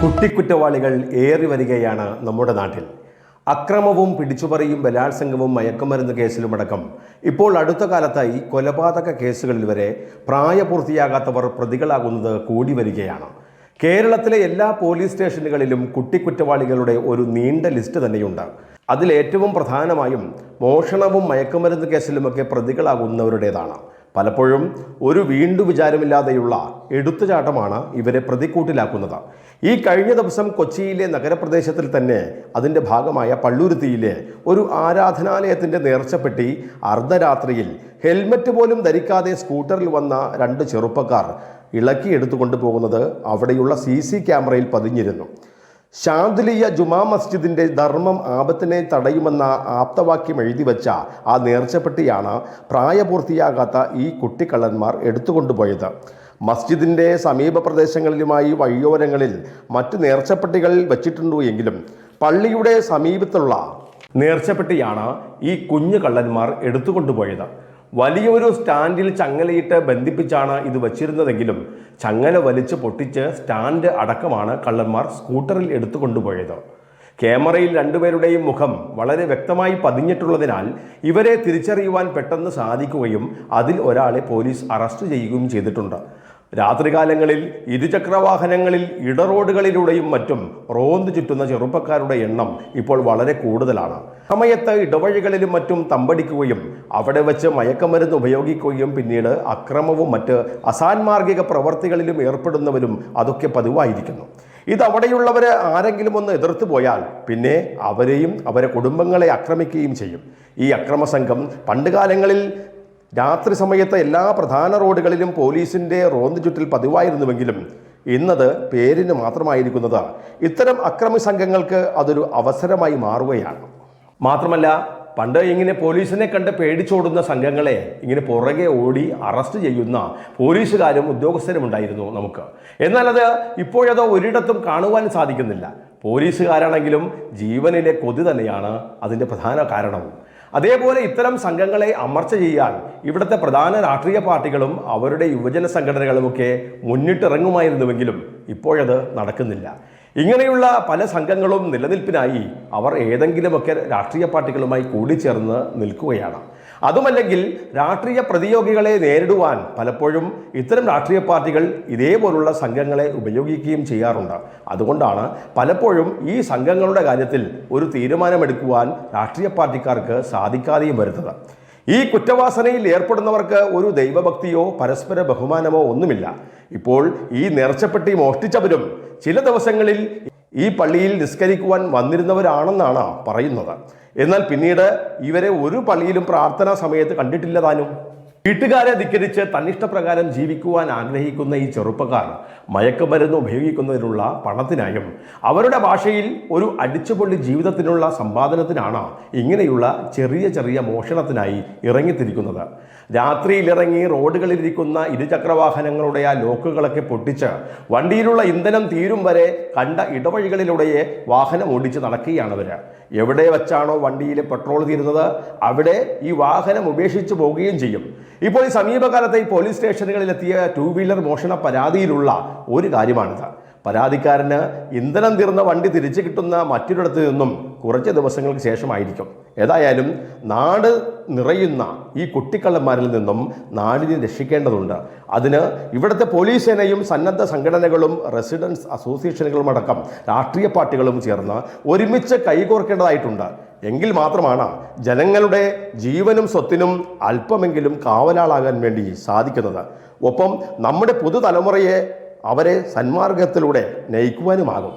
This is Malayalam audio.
കുട്ടിക്കുറ്റവാളികൾ ഏറി വരികയാണ് നമ്മുടെ നാട്ടിൽ. അക്രമവും പിടിച്ചുപറിയും ബലാത്സംഗവും മയക്കുമരുന്ന് കേസിലുമടക്കം ഇപ്പോൾ അടുത്ത കാലത്തായി കൊലപാതക കേസുകളിൽ വരെ പ്രായപൂർത്തിയാകാത്തവർ പ്രതികളാകുന്നത് കൂടി വരികയാണ്. കേരളത്തിലെ എല്ലാ പോലീസ് സ്റ്റേഷനുകളിലും കുട്ടിക്കുറ്റവാളികളുടെ ഒരു നീണ്ട ലിസ്റ്റ് തന്നെയുണ്ട്. അതിലേറ്റവും പ്രധാനമായും മോഷണവും മയക്കുമരുന്ന് കേസിലുമൊക്കെ പ്രതികളാകുന്നവരുടേതാണ്. പലപ്പോഴും ഒരു വീണ്ടു വിചാരമില്ലാതെയുള്ള എടുത്തുചാട്ടമാണ് ഇവരെ പ്രതിക്കൂട്ടിലാക്കുന്നത്. ഈ കഴിഞ്ഞ ദിവസം കൊച്ചിയിലെ നഗരപ്രദേശത്തിൽ തന്നെ അതിൻ്റെ ഭാഗമായ പള്ളുരുത്തിയിലെ ഒരു ആരാധനാലയത്തിൻ്റെ നേർച്ചപ്പെട്ടി അർദ്ധരാത്രിയിൽ ഹെൽമറ്റ് പോലും ധരിക്കാതെ സ്കൂട്ടറിൽ വന്ന രണ്ട് ചെറുപ്പക്കാർ ഇളക്കിയെടുത്തുകൊണ്ട് പോകുന്നത് അവിടെയുള്ള CC ക്യാമറയിൽ പതിഞ്ഞിരുന്നു. ശാന്തിലിയ ജുമാ മസ്ജിദിൻ്റെ ധർമ്മം ആപത്തിനെ തടയുമെന്ന ആപ്തവാക്യം എഴുതി വെച്ച ആ നേർച്ചപ്പെട്ടിയാണ് പ്രായപൂർത്തിയാകാത്ത ഈ കുട്ടിക്കള്ളന്മാർ എടുത്തുകൊണ്ടുപോയത്. മസ്ജിദിൻ്റെ സമീപ പ്രദേശങ്ങളിലുമായി വഴിയോരങ്ങളിൽ മറ്റ് നേർച്ചപ്പെട്ടികൾ വച്ചിട്ടുണ്ടോ എങ്കിലും പള്ളിയുടെ സമീപത്തുള്ള നേർച്ചപ്പെട്ടിയാണ് ഈ കുഞ്ഞു കള്ളന്മാർ എടുത്തുകൊണ്ടുപോയത്. വലിയൊരു സ്റ്റാൻഡിൽ ചങ്ങലയിട്ട് ബന്ധിപ്പിച്ചാണ് ഇത് വച്ചിരുന്നതെങ്കിലും ചങ്ങല വലിച്ച് പൊട്ടിച്ച് സ്റ്റാൻഡ് അടക്കമാണ് കള്ളന്മാർ സ്കൂട്ടറിൽ എടുത്തുകൊണ്ടുപോയത്. ക്യാമറയിൽ രണ്ടുപേരുടെയും മുഖം വളരെ വ്യക്തമായി പതിഞ്ഞിട്ടുള്ളതിനാൽ ഇവരെ തിരിച്ചറിയുവാൻ പെട്ടെന്ന് സാധിക്കുകയും അതിൽ ഒരാളെ പോലീസ് അറസ്റ്റ് ചെയ്യുകയും ചെയ്തിട്ടുണ്ട്. രാത്രികാലങ്ങളിൽ ഇരുചക്രവാഹനങ്ങളിൽ ഇടറോഡുകളിലൂടെയും മറ്റും റോന്ത് ചുറ്റുന്ന ചെറുപ്പക്കാരുടെ എണ്ണം ഇപ്പോൾ വളരെ കൂടുതലാണ്. സമയത്ത് ഇടവഴികളിലും മറ്റും തമ്പടിക്കുകയും അവിടെ വെച്ച് മയക്കമരുന്ന് ഉപയോഗിക്കുകയും പിന്നീട് അക്രമവും മറ്റ് അസാൻമാർഗിക പ്രവർത്തികളിലും ഏർപ്പെടുന്നവരും അതൊക്കെ പതിവായിരിക്കുന്നു. ഇതവിടെയുള്ളവർ ആരെങ്കിലും ഒന്ന് എതിർത്തു പോയാൽ പിന്നെ അവരെയും അവരെ കുടുംബങ്ങളെ ആക്രമിക്കുകയും ചെയ്യും. ഈ അക്രമ സംഘം പണ്ടുകാലങ്ങളിൽ രാത്രി സമയത്ത് എല്ലാ പ്രധാന റോഡുകളിലും പോലീസിൻ്റെ റോന്ത് ചുറ്റിൽ പതിവായിരുന്നുവെങ്കിലും ഇന്നത് പേരിന് മാത്രമായിരിക്കുന്നത് ഇത്തരം അക്രമി സംഘങ്ങൾക്ക് അതൊരു അവസരമായി മാറുകയാണ്. മാത്രമല്ല പണ്ട് ഇങ്ങനെ പോലീസിനെ കണ്ട് പേടിച്ചോടുന്ന സംഘങ്ങളെ ഇങ്ങനെ പുറകെ ഓടി അറസ്റ്റ് ചെയ്യുന്ന പോലീസുകാരും ഉദ്യോഗസ്ഥരും ഉണ്ടായിരുന്നു നമുക്ക്. എന്നാൽ അത് ഇപ്പോഴത് ഒരിടത്തും കാണുവാൻ സാധിക്കുന്നില്ല. പോലീസുകാരാണെങ്കിലും ജീവനിലെ കൊതി തന്നെയാണ് അതിൻ്റെ പ്രധാന കാരണവും. അതേപോലെ ഇത്തരം സംഘങ്ങളെ അമർച്ച ചെയ്യാൻ ഇവിടുത്തെ പ്രധാന രാഷ്ട്രീയ പാർട്ടികളും അവരുടെ യുവജന സംഘടനകളുമൊക്കെ മുന്നിട്ടിറങ്ങുമായിരുന്നുവെങ്കിലും ഇപ്പോഴത് നടക്കുന്നില്ല. ഇങ്ങനെയുള്ള പല സംഘങ്ങളും നിലനിൽപ്പിനായി അവർ ഏതെങ്കിലുമൊക്കെ രാഷ്ട്രീയ പാർട്ടികളുമായി കൂടിച്ചേർന്ന് നിൽക്കുകയാണ്. അതുമല്ലെങ്കിൽ രാഷ്ട്രീയ പ്രതിയോഗികളെ നേരിടുവാൻ പലപ്പോഴും ഇത്തരം രാഷ്ട്രീയ പാർട്ടികൾ ഇതേപോലുള്ള സംഘങ്ങളെ ഉപയോഗിക്കുകയും ചെയ്യാറുണ്ട്. അതുകൊണ്ടാണ് പലപ്പോഴും ഈ സംഘങ്ങളുടെ കാര്യത്തിൽ ഒരു തീരുമാനമെടുക്കുവാൻ രാഷ്ട്രീയ പാർട്ടിക്കാർക്ക് സാധിക്കാതെയും വരുന്നത്. ഈ കുറ്റവാസനയിൽ ഏർപ്പെടുന്നവർക്ക് ഒരു ദൈവഭക്തിയോ പരസ്പര ബഹുമാനമോ ഒന്നുമില്ല. ഇപ്പോൾ ഈ നേർച്ചപ്പെട്ടി മോഷ്ടിച്ചവരും ചില ദിവസങ്ങളിൽ ഈ പള്ളിയിൽ നിസ്കരിക്കുവാൻ വന്നിരുന്നവരാണെന്നാണ് പറയുന്നത്. എന്നാൽ പിന്നീട് ഇവരെ ഒരു പള്ളിയിലും പ്രാർത്ഥനാ സമയത്ത് കണ്ടിട്ടില്ല താനും. വീട്ടുകാരെ ധിക്കരിച്ച് തന്നിഷ്ടപ്രകാരം ജീവിക്കുവാൻ ആഗ്രഹിക്കുന്ന ഈ ചെറുപ്പക്കാർ മയക്കുമരുന്ന് ഉപയോഗിക്കുന്നതിനുള്ള പണത്തിനായും അവരുടെ ഭാഷയിൽ ഒരു അടിച്ചുപൊള്ളി ജീവിതത്തിനുള്ള സമ്പാദനത്തിനാണ് ഇങ്ങനെയുള്ള ചെറിയ ചെറിയ മോഷണത്തിനായി ഇറങ്ങിത്തിരിക്കുന്നത്. രാത്രിയിലിറങ്ങി റോഡുകളിലിരിക്കുന്ന ഇരുചക്രവാഹനങ്ങളുടെ ആ ലോക്കുകളൊക്കെ പൊട്ടിച്ച് വണ്ടിയിലുള്ള ഇന്ധനം തീരും വരെ കണ്ട ഇടവഴികളിലൂടെ വാഹനം ഓടിച്ച് നടക്കുകയാണവർ. എവിടെ വെച്ചാണോ വണ്ടിയിലെ പെട്രോൾ തീരുന്നത് അവിടെ ഈ വാഹനം ഉപേക്ഷിച്ച് പോവുകയും ചെയ്യും. ഇപ്പോൾ ഈ സമീപകാലത്തെ ഈ പോലീസ് സ്റ്റേഷനുകളിലെത്തിയ 2 വീലർ മോഷണ പരാതിയിലുള്ള ഒരു കാര്യമാണിത്. പരാതിക്കാരന് ഇന്ധനം തീർന്ന വണ്ടി തിരിച്ചു കിട്ടുന്ന മറ്റൊരിടത്ത് നിന്നും കുറച്ച് ദിവസങ്ങൾക്ക് ശേഷമായിരിക്കും. ഏതായാലും നാട് നിറയുന്ന ഈ കുട്ടിക്കള്ളന്മാരിൽ നിന്നും നാടിനെ രക്ഷിക്കേണ്ടതുണ്ട്. അതിന് ഇവിടുത്തെ പോലീസ് സേനയും സന്നദ്ധ സംഘടനകളും റെസിഡൻസ് അസോസിയേഷനുകളും അടക്കം രാഷ്ട്രീയ പാർട്ടികളും ചേർന്ന് ഒരുമിച്ച് കൈകോർക്കേണ്ടതായിട്ടുണ്ട്. എങ്കിൽ മാത്രമാണ് ജനങ്ങളുടെ ജീവനും സ്വത്തിനും അല്പമെങ്കിലും കാവലാളാകാൻ വേണ്ടി സാധിക്കുന്നത്. ഒപ്പം നമ്മുടെ പുതുതലമുറയെ അവരെ സന്മാർഗത്തിലൂടെ നയിക്കുവാനുമാകും.